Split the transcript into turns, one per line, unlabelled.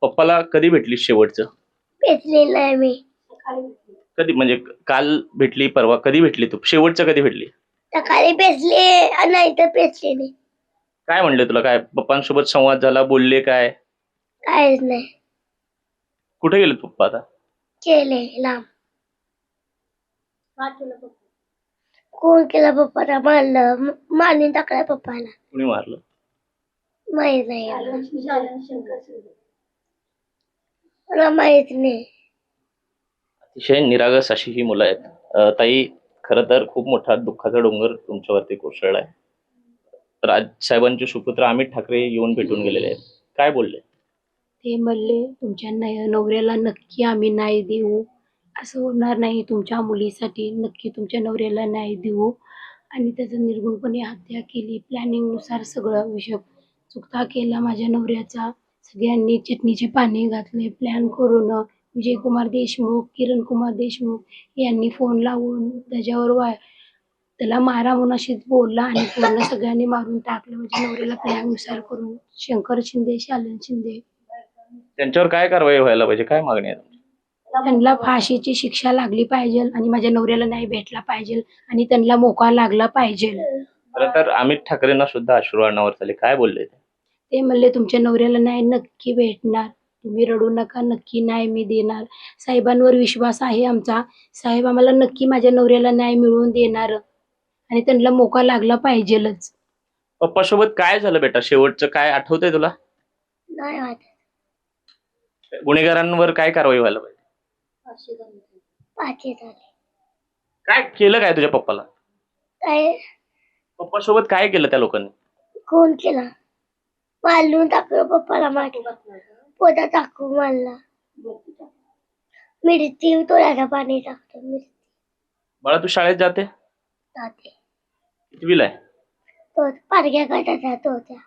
पप्पाला कधी भेटली शेवटचं?
पेचलेलं नाही मी.
कधी म्हणजे काल भेटली, परवा कधी भेटली तू? शेवटचं कधी भेटली?
सकाळी पेचले नाही तर पेचले नाही.
काय म्हणले तुला? काय पप्पांसोबत संवाद झाला? बोलले काय?
काहीच नाही.
कुठे गेलेत पप्पा आता?
केले लांब. कोण केला पप्पाला? मारलं, मारून टाकला पप्पाला.
कुणी मारलं?
माहित नाही मला माहित नाही.
अतिशय निरागस अशी ही मुलं आहेत. ताई, खरं तर खूप मोठा दुःखाचा डोंगर तुमच्यावरती कोसळलाय. राजसाहेबांचे सुपुत्र अमित ठाकरे येऊन भेटून गेलेले आहेत. काय बोलले?
ते म्हणले तुमच्या नवऱ्याला नक्की आम्ही न्याय देऊ, असं होणार नाही. तुमच्या मुलीसाठी नक्की तुमच्या नवऱ्याला न्याय देऊ. आणि त्याचं निर्गुणपणे हत्या केली. प्लॅनिंगनुसार सगळं विषय चुकता केला माझ्या नवऱ्याचा. सगळ्यांनी चटणीचे पाणी घातले प्लॅन करून. विजयकुमार देशमुख, किरण कुमार देशमुख यांनी फोन लावून त्याच्यावर त्याला मारा म्हणून अशीच बोलला आणि पूर्ण सगळ्यांनी मारून टाकलं माझ्या नवऱ्याला प्लॅननुसार करून. शंकर शिंदे, शालन शिंदे,
त्यांच्यावर काय कारवाई व्हायला पाहिजे? काय मागणी आहे तुमची?
त्यांना फाशीची शिक्षा लागली पाहिजे आणि माझ्या नवऱ्याला न्याय भेटला पाहिजे आणि त्यांना मोका लागला पाहिजे.
खरं तर अमित ठाकरेंना सुद्धा अश्रू अनावर झाले. काय बोलले ते?
ते म्हणले तुमच्या नवऱ्याला न्याय नक्की भेटणार, तुम्ही रडू नका, नक्की न्याय मी देणार. साहेबांवर विश्वास आहे आमचा. साहेब आम्हाला नक्की माझ्या नवऱ्याला न्याय मिळवून देणार आणि त्यांना मोका लागला पाहिजेलच.
पप्पासोबत काय झालं बेटा? शेवटचं काय आठवतंय तुला?
नाही वाटत.
गुन्हेगारांवर काय कारवाई व्हायला पाहिजे?
पाचशे झाले.
काय केलं काय तुझ्या पप्पाला?
काय
पप्पासोबत काय केलं त्या लोकांनी?
कोण केला? मारून टाकलं पप्पाला. मारलं, पोटात टाकून मारला. मिरची तोडायला पाणी टाकतो. मिरची
बाळा, तू शाळेत जाते?
जाते.
कितवीला आहे?
तो पारख्या गटाचा तो त्या